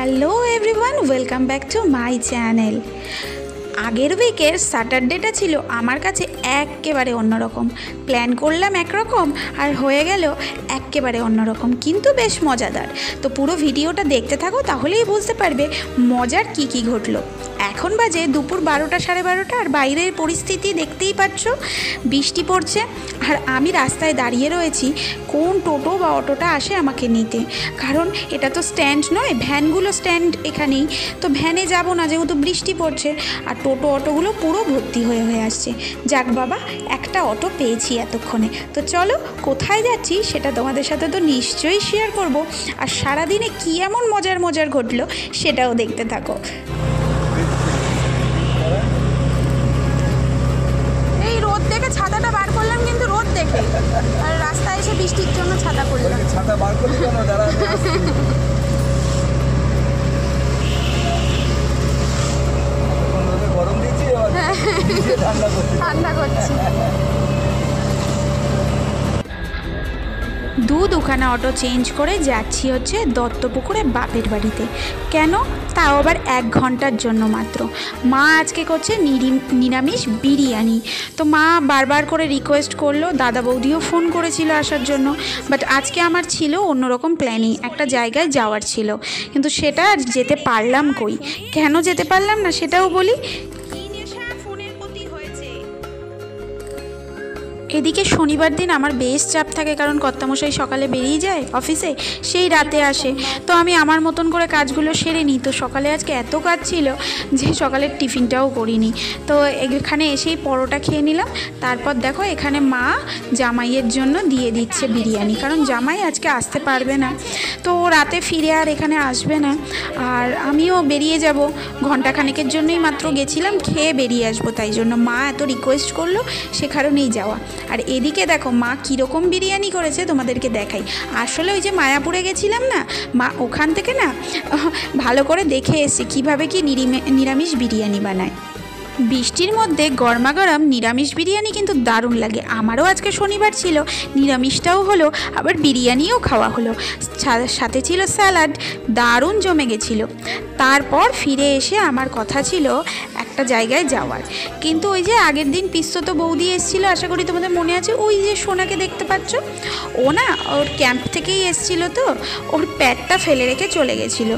Hello everyone, welcome back to my channel. আগের উইকের স্যাটারডেটা ছিল আমার কাছে একেবারে অন্যরকম। প্ল্যান করলাম একরকম আর হয়ে গেল একেবারে অন্যরকম, কিন্তু বেশ মজাদার। তো পুরো ভিডিওটা দেখতে থাকো, তাহলেই বুঝতে পারবে মজার কি ঘটলো। এখন বাজে দুপুর 12টা সাড়ে 12টা, আর বাইরের পরিস্থিতি দেখতেই পাচ্ছ, বৃষ্টি পড়ছে। আর আমি রাস্তায় দাঁড়িয়ে রয়েছি কোন টোটো বা অটোটা আসে আমাকে নিতে, কারণ এটা তো স্ট্যান্ড নয়, ভ্যানগুলো স্ট্যান্ড এখানেই। তো ভ্যানে যাব না, যেহেতু বৃষ্টি পড়ছে। আর টোটো অটোগুলো পুরো ভর্তি হয়ে আসছে। যাক বাবা, একটা অটো পেয়েছি এতক্ষণে। তো চলো, কোথায় যাচ্ছি সেটা তোমাদের সাথে তো নিশ্চয়ই শেয়ার করব। আর সারাদিনে কী এমন মজার ঘটলো সেটাও দেখতে থাকো। এই রোদ দেখে ছাতাটা বার করলাম, কিন্তু রোদ দেখে, আর রাস্তায় এসে বৃষ্টির জন্য ছাতা করলাম। ছাতা বার করলি কেন? দাঁড়া, গরম দিচ্ছি, ঠান্ডা করছি। দুখানা অটো চেঞ্জ করে যাচ্ছি হচ্ছে দত্তপুকুরে বাপের বাড়িতে। কেন? তাও আবার 1 ঘন্টার জন্য মাত্র। মা আজকে করছে নিরামিষ বিরিয়ানি। তো মা বারবার করে রিকোয়েস্ট করলো, দাদা বৌদিও ফোন করেছিল আসার জন্য। বাট আজকে আমার ছিল অন্যরকম প্ল্যানিং, একটা জায়গায় যাওয়ার ছিল, কিন্তু সেটা আর যেতে পারলাম কই। কেন যেতে পারলাম না সেটাও বলি। এদিকে শনিবার দিন আমার বেশ চাপ থাকে, কারণ কর্তামশাই সকালে বেরিয়ে যায় অফিসে, সেই রাতে আসে। তো আমি আমার মতন করে কাজগুলো সেরে নিই। তো সকালে আজকে এত কাজ ছিল যে সকালের টিফিনটাও করিনি। তো এখানে এসেই পরোটা খেয়ে নিলাম। তারপর দেখো এখানে মা জামাইয়ের জন্য দিয়ে দিচ্ছে বিরিয়ানি, কারণ জামাই আজকে আসতে পারবে না। তো রাতে ফিরে আর এখানে আসবে না। আর আমিও বেরিয়ে যাব, ঘন্টাখানেকের জন্যই মাত্র গেছিলাম, খেয়ে বেরিয়ে আসবো। তাই জন্য মা এত রিকোয়েস্ট করলো, সে কারণেই যাওয়া। আর এদিকে দেখো মা কীরকম বিরিয়ানি করেছে তোমাদেরকে দেখাই। আসলে ওই যে মায়াপুরে গেছিলাম না, মা ওখান থেকে না ভালো করে দেখে এসে কীভাবে কি নিরামিষ বিরিয়ানি বানায়। বৃষ্টির মধ্যে গরমাগরম নিরামিষ বিরিয়ানি কিন্তু দারুণ লাগে। আমারও আজকে শনিবার ছিল, নিরামিষটাও হলো, আবার বিরিয়ানিও খাওয়া হলো, সাথে ছিল স্যালাড। দারুণ জমে গেছিলো। তারপর ফিরে এসে আমার কথা ছিল একটা জায়গায় যাওয়ার, কিন্তু ওই যে আগের দিন পিস্তত বৌদি এসেছিলো, আশা করি তোমাদের মনে আছে, ওই যে সোনাকে দেখতে পাচ্ছ, ও না ওর ক্যাম্প থেকেই এসেছিলো। তো ওর প্যাডটা ফেলে রেখে চলে গেছিলো।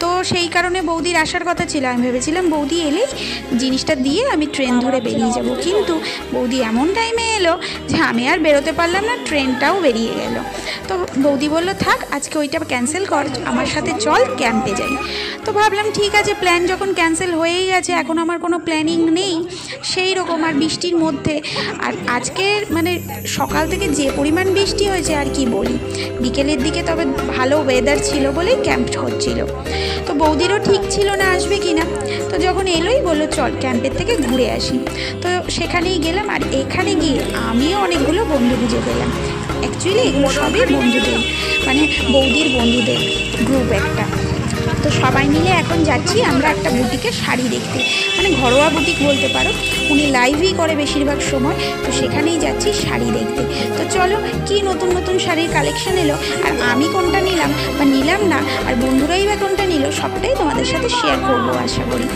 তো সেই কারণে বৌদির আসার কথা ছিল। আমি ভেবেছিলাম বৌদি এলেই জিনিসটা দিয়ে আমি ট্রেন ধরে বেরিয়ে যাব, কিন্তু বৌদি এমন টাইমে এলো যে আমি আর বেরোতে পারলাম না, ট্রেনটাও বেরিয়ে গেল। তো বৌদি বললো থাক, আজকে ওইটা ক্যান্সেল কর, আমার সাথে চল ক্যাম্পে যাই। তো ভাবলাম ঠিক আছে, প্ল্যান যখন ক্যান্সেল হয়েই গেছে, এখন আমার কোনো প্ল্যানিং নেই সেই রকম। আর বৃষ্টির মধ্যে, আর আজকের মানে সকাল থেকে যে পরিমাণ বৃষ্টি হয়েছে আর কি বলি। বিকেলের দিকে তবে ভালো ওয়েদার ছিল বলেই ক্যাম্প হচ্ছিল। তো বৌদিরও ঠিক ছিল না আসবে কি না। তো যখন এলোই বললো চল ক্যাম্পের থেকে ঘুরে আসি। তো সেখানেই গেলাম। আর এখানে গিয়ে আমিও অনেকগুলো বন্ধু খুঁজে পেলাম। অ্যাকচুয়ালি এগুলো সবই বন্ধুদের, মানে বৌদির বন্ধুদের গ্রুপ একটা। তো সবাই মিলে এখন যাচ্ছি আমরা একটা বুটিকে শাড়ি দেখতে, মানে ঘরোয়া বুটিক বলতে পারো, উনি লাইভই করে বেশিরভাগ সময়। তো সেখানেই যাচ্ছি শাড়ি দেখতে। তো চলো, কি নতুন শাড়ির কালেকশন এলো, আর আমি কোনটা নিলাম বা নিলাম না, আর বন্ধুরাই বা কোনটা নিল, সবটাই তোমাদের সাথে শেয়ার করবো আশা করি।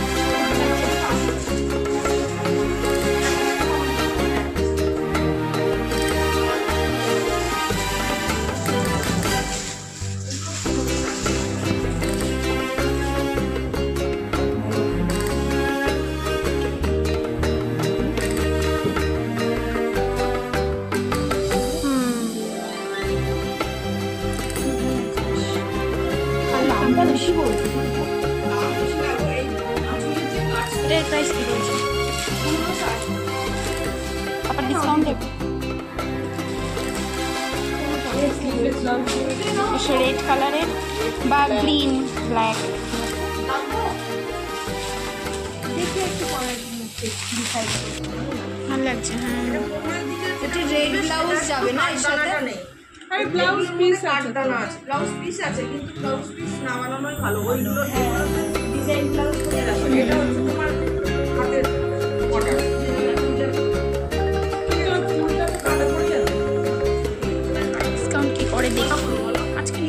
এটার প্রাইস কি বলছে? আবার ডিসকাউন্ট দেবে? রেড কালারের বা গ্রিন ব্ল্যাক। ভালো লাগছে। হ্যাঁ, এটা রেড ব্লাউজ যাবে না এর সাথে? আরে ব্লাউজ পিস কাটদানা আছে, ব্লাউজ পিস আছে, কিন্তু ব্লাউজ পিস না বানানোই ভালো। ওইগুলো ডিজাইন ব্লাউজ করে রাখো। এটা হচ্ছে তোমার হাতের অর্ডার। ডিসকাউন্ট কি করে দেখো আজকে।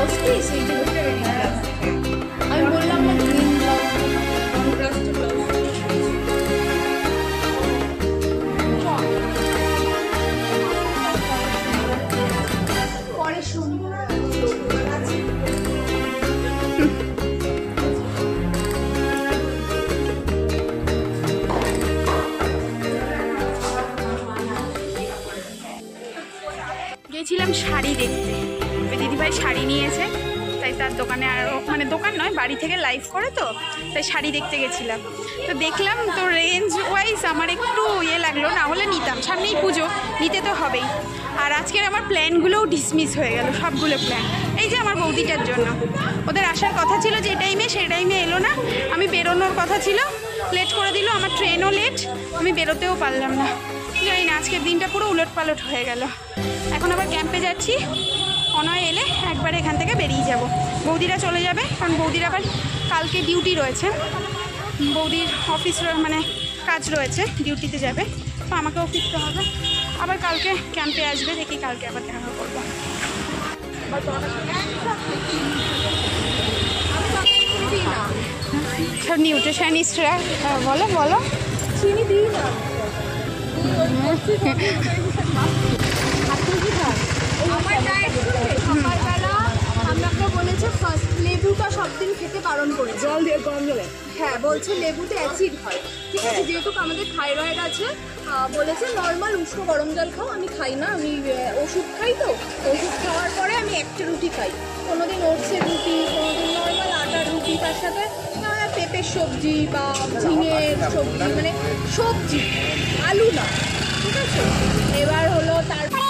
ব্লাউজ পিস এই যে দুটো রেডি ব্লাউজ আমি বললাম না গ্রিন ব্লাউজ কন্ট্রাস্ট ব্লাউজ পরে শুনবো গেছিলাম শাড়ি দেখতে, ওই দিদিভাই শাড়ি নিয়েছে, তাই তার দোকানে আরও মানে দোকান নয় বাড়ি থেকে লাইভ করে, তো তাই শাড়ি দেখতে গেছিলাম। তো দেখলাম তো রেঞ্জ ওয়াইজ আমার একটু লাগলো, না হলে নিতাম, সামনেই পুজো, নিতে তো হবেই। আর আজকের আমার প্ল্যানগুলোও ডিসমিস হয়ে গেল, সবগুলো প্ল্যান। এই যে আমার বৌদিটার জন্য, ওদের আসার কথা ছিল যে টাইমে, সেই টাইমে এলো না। আমি বেরোনোর কথা ছিল, লেট করে দিল, আমার ট্রেনও লেট, আমি বেরোতেও পারলাম না। জানি না, আজকের দিনটা পুরো উলট পালট হয়ে গেল। এখন আবার ক্যাম্পে যাচ্ছি, অনয় এলে একবারে এখান থেকে বেরিয়ে যাব। বৌদিরা চলে যাবে, কারণ বৌদির আবার কালকে ডিউটি রয়েছে, বৌদির অফিস মানে কাজ রয়েছে, ডিউটিতে যাবে, তো আমাকেও ফিরতে হবে। আবার কালকে ক্যাম্পে আসবে, দেখি কালকে আবার দেখা করবো। সব নিউট্রিশনিস্টরা বলো বলো চিনি দিই না আমার ডায়েট সকালবেলা আমাকে বলেছে ফার্স্ট লেবুটা সব দিন খেতে বারণ করে, জল দিয়ে গরম জলে হ্যাঁ বলছে লেবুতে অ্যাসিড হয়, ঠিক আছে, যেহেতু আমাদের থাইরয়েড আছে বলেছে নর্মাল উষ্ণ গরম জল খাও। আমি খাই না, আমি ওষুধ খাই, তো ওষুধ খাওয়ার পরে আমি একটা রুটি খাই, কোনোদিন ওটসের রুটি, কোনোদিন নর্মাল আটার রুটি, তার সাথে পেঁপের সবজি বা ঝিঙের সবজি, মানে সবজি, আলু না, ঠিক আছে। এবার হলো তারপরে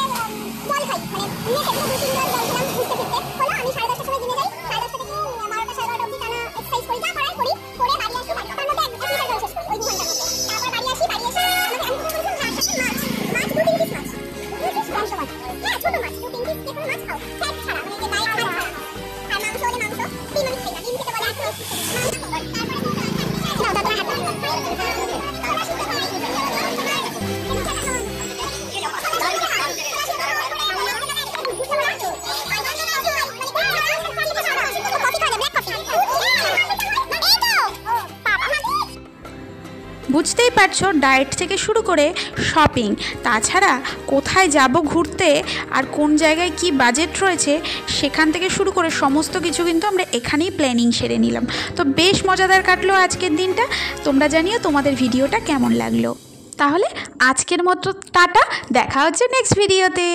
জল খাই, মানে আমি 10:30 সময় জিমে যাই, 10:30 থেকে 12টা 12:30 অবধি টানা এক্সারসাইজ করি, যা করার করি, করে বাড়ি আসি, তার মধ্যে 1 লিটার জল শেষ করি ওই 2 ঘন্টার মধ্যে। তারপর বাড়ি আসি, আমি মাছ 2-3 পিস মাছ, হ্যাঁ ছোট মাছ 2-3 পিস, যে কোনো মাছ খাও, ফ্যাট ছাড়া, মানে যে ডায়েট ছাড়া, আর মাংস হলে মাংস, ডিম আমি খাই না, ডিম খেতে বলে 8 মাস, বুঝতেই পারছো, ডায়েট থেকে শুরু করে শপিং, তাছাড়া কোথায় যাব ঘুরতে আর কোন জায়গায় কি বাজেট রয়েছে সেখান থেকে শুরু করে সমস্ত কিছু কিন্তু আমরা এখানেই প্ল্যানিং সেরে নিলাম। তো বেশ মজাদার কাটলো আজকের দিনটা। তোমরা জানিও তোমাদের ভিডিওটা কেমন লাগলো। তাহলে আজকের মতো টাটা, দেখা হচ্ছে নেক্সট ভিডিওতে।